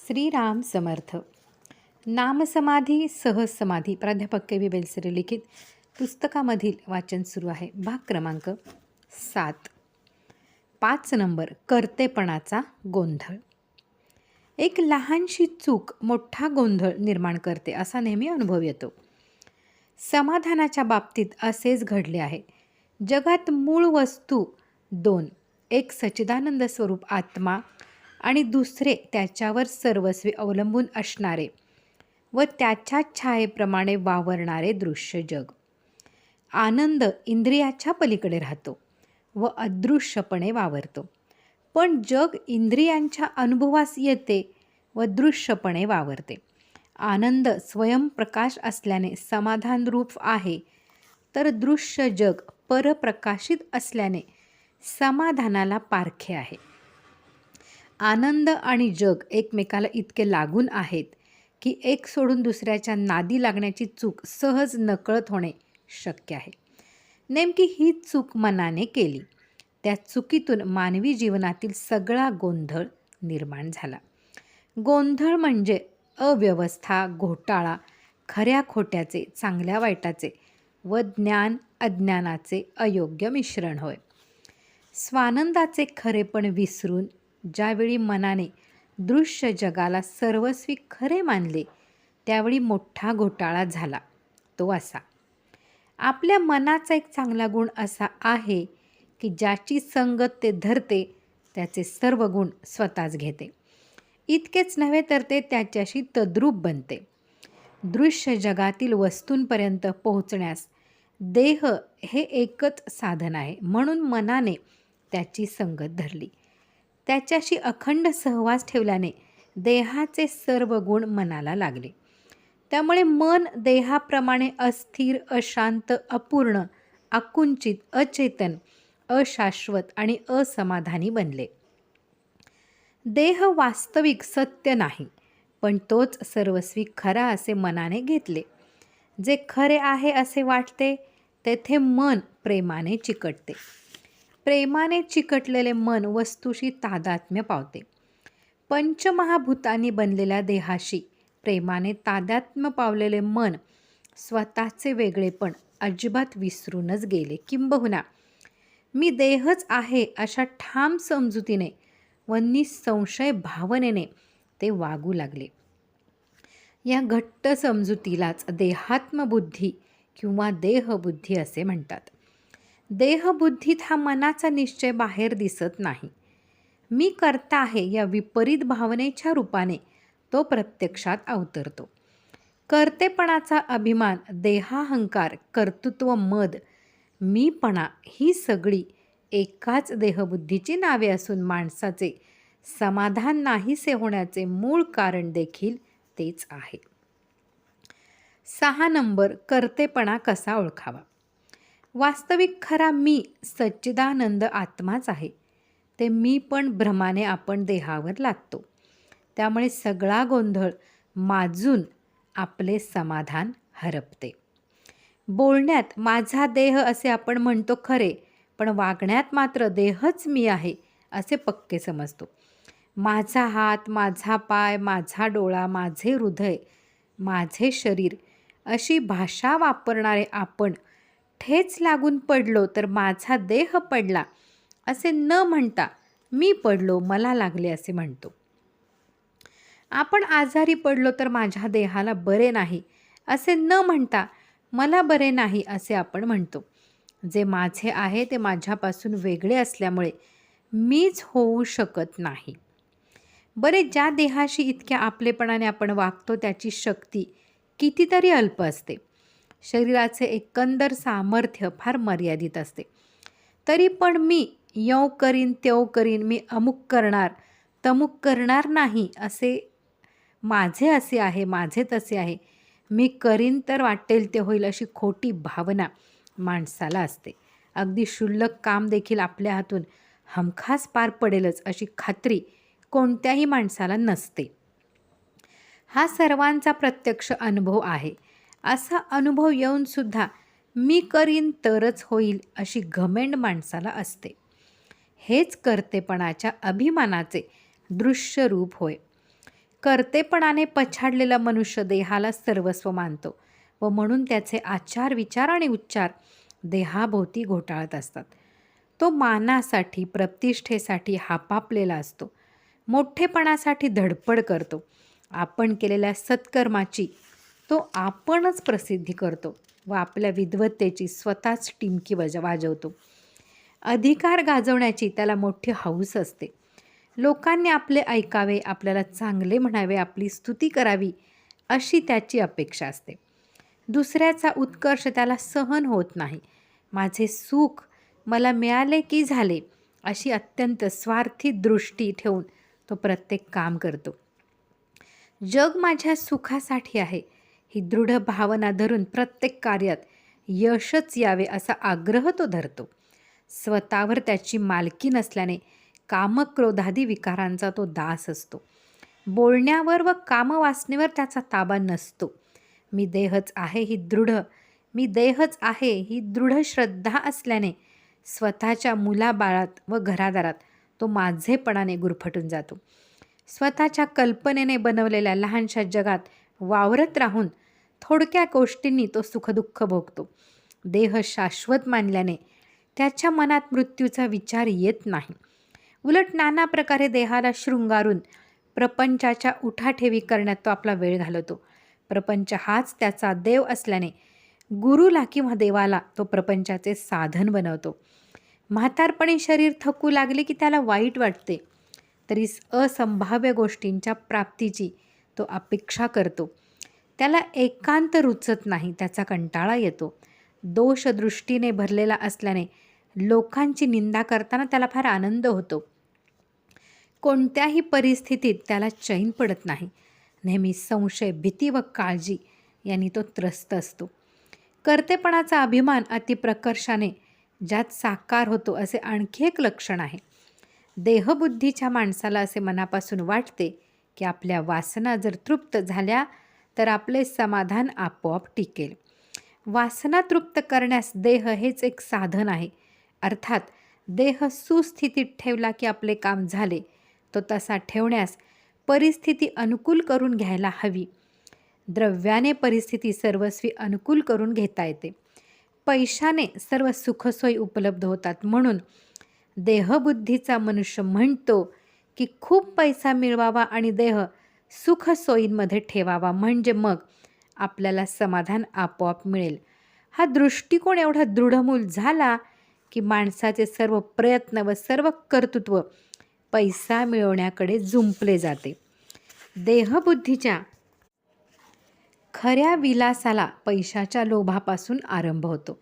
श्रीराम समर्थ. नामसमाधी सहज समाधी प्राध्यापक के. बेलसरे लिखित पुस्तकामधील वाचन सुरू आहे. भाग क्रमांक 7. 5 नंबर. कर्तेपणाचा गोंधळ. एक लहानशी चूक मोठा गोंधळ निर्माण करते असा नेहमी अनुभव येतो. समाधानाच्या बाबतीत असेच घडले आहे. जगात मूळ वस्तू 2, एक सच्चिदानंद स्वरूप आत्मा आणि दुसरे त्याच्यावर सर्वस्वी अवलंबून असणारे व त्याच्या छायेप्रमाणे वावरणारे दृश्य जग. आनंद इंद्रियाच्या पलीकडे राहतो व अदृश्यपणे वावरतो, पण जग इंद्रियांच्या अनुभवास येते व दृश्यपणे वावरते. आनंद स्वयंप्रकाश असल्याने समाधानरूप आहे, तर दृश्य जग परप्रकाशित असल्याने समाधानाला पारखे आहे. आनंद आणि जग एकमेकाला इतके लागून आहेत की एक सोडून दुसऱ्याच्या नादी लागण्याची चूक सहज नकळत होणे शक्य आहे. नेमकी ही चूक मनाने केली. त्या चुकीतून मानवी जीवनातील सगळा गोंधळ निर्माण झाला. गोंधळ म्हणजे अव्यवस्था, घोटाळा, खऱ्या खोट्याचे, चांगल्या वाईटाचे व ज्ञान अज्ञानाचे अयोग्य मिश्रण होय. स्वानंदाचे खरेपण विसरून ज्यावेळी मनाने दृश्य जगाला सर्वस्वी खरे मानले, त्यावेळी मोठा घोटाळा झाला. तो असा: आपल्या मनाचा एक चांगला गुण असा आहे की ज्याची संगत ते धरते त्याचे सर्व गुण स्वतःच घेते. इतकेच नव्हे तर ते त्याच्याशी तद्रूप बनते. दृश्य जगातील वस्तूंपर्यंत पोहोचण्यास देह हे एकच साधन आहे, म्हणून मनाने त्याची संगत धरली. त्याच्याशी अखंड सहवास ठेवल्याने देहाचे सर्व गुण मनाला लागले. त्यामुळे मन देहाप्रमाणे अस्थिर, अशांत, अपूर्ण, आकुंचित, अचेतन, अशाश्वत आणि असमाधानी बनले. देह वास्तविक सत्य नाही, पण तोच सर्वस्वी खरा असे मनाने घेतले. जे खरे आहे असे वाटते तेथे मन प्रेमाने चिकटते. प्रेमाने चिकटलेले मन वस्तूशी तादात्म्य पावते. पंचमहाभूतांनी बनलेल्या देहाशी प्रेमाने तादात्म्य पावलेले मन स्वतःचे वेगळेपण अजिबात विसरूनच गेले. किंबहुना मी देहच आहे अशा ठाम समजुतीने व निसंशय भावनेने ते वागू लागले. या घट्ट समजुतीलाच देहात्मबुद्धी किंवा देहबुद्धी असे म्हणतात. देहबुद्धीत हा मनाचा निश्चय बाहेर दिसत नाही. मी कर्ता आहे या विपरीत भावनेच्या रूपाने तो प्रत्यक्षात अवतरतो. कर्तेपणाचा अभिमान, देहाहंकार, कर्तृत्व, मद, मीपणा ही सगळी एकाच देहबुद्धीची नावे असून माणसाचे समाधान नाहीसे होण्याचे मूळ कारण देखील तेच आहे. 6 नंबर. कर्तेपणा कसा ओळखावा. वास्तविक खरा मी सच्चिदानंद आत्माच आहे. ते मी पण भ्रमाने आपण देहावर लादतो. त्यामुळे सगळा गोंधळ माजून आपले समाधान हरपते. बोलण्यात माझा देह असे आपण म्हणतो खरे, पण वागण्यात मात्र देहच मी आहे असे पक्के समजतो. माझा हात, माझा पाय, माझा डोळा, माझे हृदय, माझे शरीर अशी भाषा वापरणारे आपण ठेच लागून पडलो तर माझा देह पडला असे न म्हणता मी पडलो, मला लागले असे म्हणतो. आपण आजारी पडलो तर माझ्या देहाला बरे नाही असे न म्हणता मला बरे नाही असे आपण म्हणतो. जे माझे आहे ते माझ्यापासून वेगळे असल्यामुळे मीच होऊ शकत नाही. बरे, ज्या देहाशी इतक्या आपलेपणाने आपण वागतो त्याची शक्ती कितीतरी अल्प असते. शरीराचे एकंदर सामर्थ्य फार मर्यादित असते. तरी पण मी यौ करीन त्यों करीन, मी अमुक करणार तमुक करणार नाही, असे माझे असे आहे, माझे तसे आहे, मी करीन तर वाटेल ते होईल अशी खोटी भावना माणसाला असते. अगदी क्षुल्लक काम देखील आपल्या हातून हमखास पार पडेलच अशी खात्री कोणत्याही माणसाला नसते. हा सर्वांचा प्रत्यक्ष अनुभव आहे. असा अनुभव येऊन सुद्धा मी करीन तरच होईल अशी घमेंड माणसाला असते. हेच कर्तेपणाच्या अभिमानाचे दृश्य रूप होय. कर्तेपणाने पछाडलेला मनुष्य देहाला सर्वस्व मानतो व म्हणून त्याचे आचार, विचार आणि उच्चार देहाभोवती घोटाळत असतात. तो मानासाठी, प्रतिष्ठेसाठी हापापलेला असतो. मोठेपणासाठी धडपड करतो. आपण केलेल्या सत्कर्माची तो आपणच प्रसिद्धी करतो व आपल्या विद्वत्तेची स्वतःच टिमकी वाजवतो. अधिकार गाजवण्याची त्याला मोठी हौस असते. लोकांनी आपले ऐकावे, आपल्याला चांगले म्हणावे, आपली स्तुती करावी अशी त्याची अपेक्षा असते. दुसऱ्याचा उत्कर्ष त्याला सहन होत नाही. माझे सुख मला मिळाले की झाले अशी अत्यंत स्वार्थी दृष्टी ठेवून तो प्रत्येक काम करतो. जग माझ्या सुखासाठी आहे ही दृढ भावना धरून प्रत्येक कार्यात यशच यावे असा आग्रह तो धरतो. स्वतःवर त्याची मालकी नसल्याने कामक्रोधादी विकारांचा तो दास असतो. बोलण्यावर व कामवासनेवर त्याचा ताबा नसतो. मी देहच आहे ही दृढ श्रद्धा असल्याने स्वतःच्या मुलाबाळात व घरादारात तो माझेपणाने गुरफटून जातो. स्वतःच्या कल्पनेने बनवलेल्या लहानशा जगात वावरत राहून थोडक्या गोष्टींनी तो सुखदुःख भोगतो. देह शाश्वत मानल्याने त्याच्या मनात मृत्यूचा विचार येत नाही. उलट नाना प्रकारे देहाला शृंगारून प्रपंचाच्या उठाठेवी करण्यात तो आपला वेळ घालवतो. प्रपंच हाच त्याचा देव असल्याने गुरुला किंवा देवाला तो प्रपंचाचे साधन बनवतो. म्हातारपणी शरीर थकू लागले की त्याला वाईट वाटते, तरी असंभाव्य गोष्टींच्या प्राप्तीची तो अपेक्षा करतो. त्याला एकांत रुचत नाही, त्याचा कंटाळा येतो. दोषदृष्टीने भरलेला असल्याने लोकांची निंदा करताना त्याला फार आनंद होतो. कोणत्याही परिस्थितीत त्याला चैन पडत नाही. नेहमी संशय, भीती व काळजी यांनी तो त्रस्त असतो. कर्तेपणाचा अभिमान अतिप्रकर्षाने ज्यात साकार होतो असे आणखी एक लक्षण आहे. देहबुद्धीच्या माणसाला असे मनापासून वाटते की आपल्या वासना जर तृप्त झाल्या तर आपले समाधान आपोआप टिकेल. वासना तृप्त करण्यास देह हेच एक साधन आहे. अर्थात देह सुस्थितीत ठेवला की आपले काम झाले. तो तसा ठेवण्यास परिस्थिती अनुकूल करून घ्यायला हवी. द्रव्याने परिस्थिती सर्वस्वी अनुकूल करून घेता येते. पैशाने सर्व सुखसोयी उपलब्ध होतात. म्हणून देहबुद्धीचा मनुष्य म्हणतो की खूप पैसा मिळवावा आणि देह सुखसोयींमध्ये ठेवावा, म्हणजे मग आपल्याला समाधान आपोआप मिळेल. हा दृष्टिकोन एवढा दृढमूल झाला की माणसाचे सर्व प्रयत्न व सर्व कर्तृत्व पैसा मिळवण्याकडे जुंपले जाते. देहबुद्धीच्या खऱ्या विलासाला पैशाच्या लोभापासून आरंभ होतो.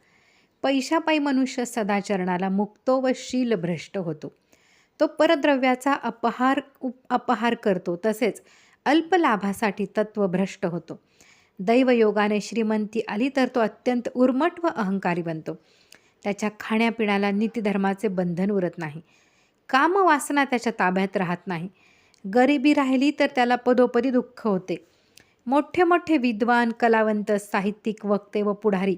पैशापायी मनुष्य सदाचरणाला मुक्तो व शीलभ्रष्ट होतो. तो परद्रव्याचा अपहार करतो, तसेच अल्पलाभासाठी तत्वभ्रष्ट होतो. दैवयोगाने श्रीमंती आली तर तो अत्यंत उर्मट व अहंकारी बनतो. त्याच्या खाण्यापिण्याला नीतिधर्माचे बंधन उरत नाही. कामवासना त्याच्या ताब्यात राहत नाही. गरिबी राहिली तर त्याला पदोपदी दुःख होते. मोठे मोठे विद्वान, कलावंत, साहित्यिक, वक्ते व पुढारी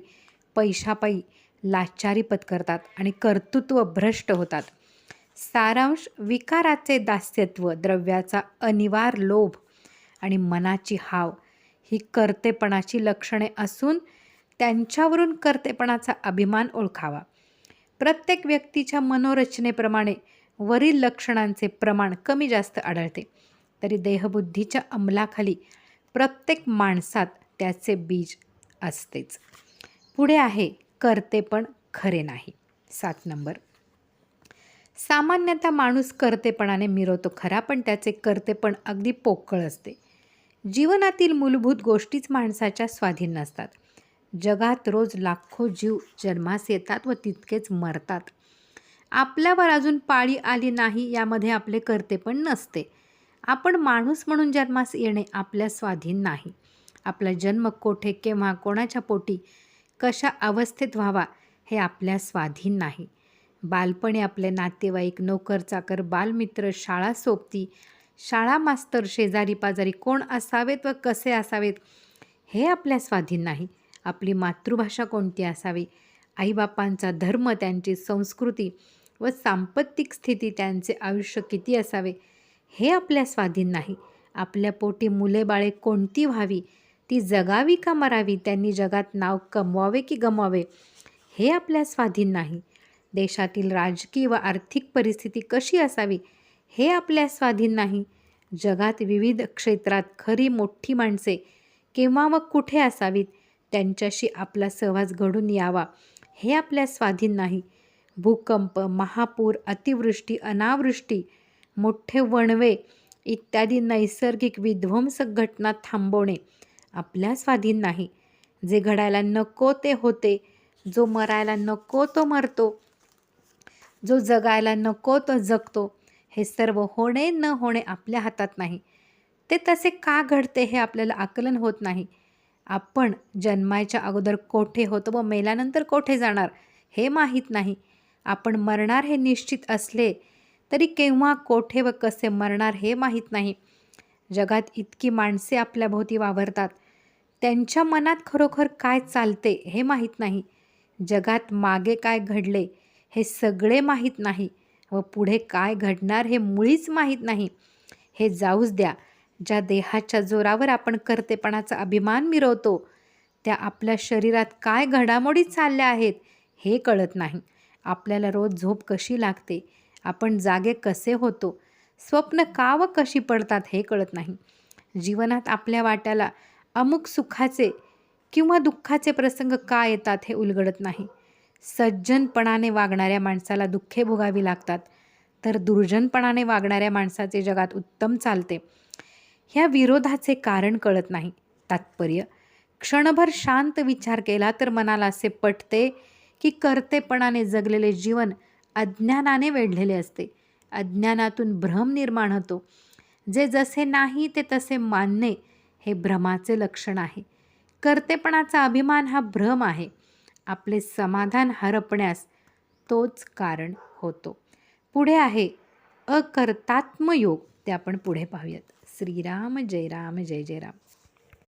पैशापायी लाचारी पत्करतात आणि कर्तृत्व भ्रष्ट होतात. सारांश, विकाराचे दास्यत्व, द्रव्याचा अनिवार्य लोभ आणि मनाची हाव ही कर्तेपणाची लक्षणे असून त्यांच्यावरून कर्तेपणाचा अभिमान ओळखावा. प्रत्येक व्यक्तीच्या मनोरचनेप्रमाणे वरील लक्षणांचे प्रमाण कमी जास्त आढळते, तरी देहबुद्धीच्या अंमलाखाली प्रत्येक माणसात त्याचे बीज असतेच. पुढे आहे कर्तेपण खरे नाही. 7 नंबर. सामान्यतः माणूस कर्तेपणाने मिरवतो खरा, पण त्याचे कर्तेपण अगदी पोकळ असते. जीवनातील मूलभूत गोष्टीच माणसाच्या स्वाधीन नसतात. जगात रोज लाखो जीव जन्मास येतात व तितकेच मरतात. आपल्यावर अजून पाळी आली नाही यामध्ये आपले कर्तेपण नसते. आपण माणूस म्हणून जन्मास येणे आपल्या स्वाधीन नाही. आपला जन्म कोठे, केव्हा, कोणाच्या पोटी, कशा अवस्थेत व्हावा हे आपल्या स्वाधीन नाही. बालपणी आपले नातेवाईक, नोकर चाकर, बालमित्र, शाळा सोबती, शाळा मास्तर, शेजारी पाजारी कोण असावेत व कसे असावेत हे आपल्या स्वाधीन नाही. आपली मातृभाषा कोणती असावी, आईबापांचा धर्म, त्यांची संस्कृती व सांपत्तिक स्थिती, त्यांचे आयुष्य किती असावे हे आपल्या स्वाधीन नाही. आपल्या पोटी मुले बाळे कोणती व्हावी, ती जगावी का मरावी, त्यांनी जगात नाव कमवावे की गमवावे, हे आपल्या स्वाधीन नाही. देशातील राजकीय व आर्थिक परिस्थिती कशी असावी, हे आपल्या स्वाधीन नाही. जगात विविध क्षेत्रात खरी मोठी माणसे केव्हा व कुठे असावीत, त्यांच्याशी आपला सहवास घडून यावा, हे आपल्या स्वाधीन नाही. भूकंप, महापूर, अतिवृष्टी, अनावृष्टी, मोठे वणवे इत्यादी नैसर्गिक विध्वंसक घटना थांबवणे आपल्या स्वाधीन नाही. जे घडायला नको ते होते, जो मरायला नको तो मरतो, जो जगायला नको तो जगतो. हे सर्व होणे न होणे आपल्या हातात नाही. ते तसे का घडते हे आपल्याला आकलन होत नाही. आपण जन्माच्या अगोदर कोठे होतो व मेल्यानंतर कोठे जाणार हे माहीत नाही. आपण मरणार हे निश्चित असले तरी केव्हा, कोठे व कसे मरणार हे माहीत नाही. जगात इतकी माणसे आपल्या भोवती वावरतात, त्यांच्या मनात खरोखर काय चालते हे माहीत नाही. जगात मागे काय घडले हे सगळे माहीत नाही व पुढे काय घडणार हे मुळीच माहीत नाही. हे जाऊच द्या. ज्या देहाच्या जोरावर आपण कर्तेपणाचा अभिमान मिरवतो, त्या आपल्या शरीरात काय घडामोडी चालल्या आहेत हे कळत नाही. आपल्याला रोज झोप कशी लागते, आपण जागे कसे होतो, स्वप्न का व कशी पडतात हे कळत नाही. जीवनात आपल्या वाट्याला अमुक सुखाचे किंवा दुःखाचे प्रसंग का येतात हे उलगडत नाही. सज्जनपणाने वागणाऱ्या माणसाला दुःखे भोगावी लागतात, तर दुर्जनपणाने वागणाऱ्या माणसाचे जगात उत्तम चालते. ह्या विरोधाचे कारण कळत नाही. तात्पर्य: क्षणभर शांत विचार केला तर मनाला असे पटते की कर्तेपणाने जगलेले जीवन अज्ञानाने वेढलेले असते. अज्ञानातून भ्रम निर्माण होतो. जे जसे नाही ते तसे मानणे हे भ्रमाचे लक्षण आहे. कर्तेपणाचा अभिमान हा भ्रम आहे. आपले समाधान हरपण्यास तोच कारण होतो. पुढे आहे अकर्तात्मयोग, ते आपण पुढे पाहूयात. श्रीराम जय राम, जय जय राम.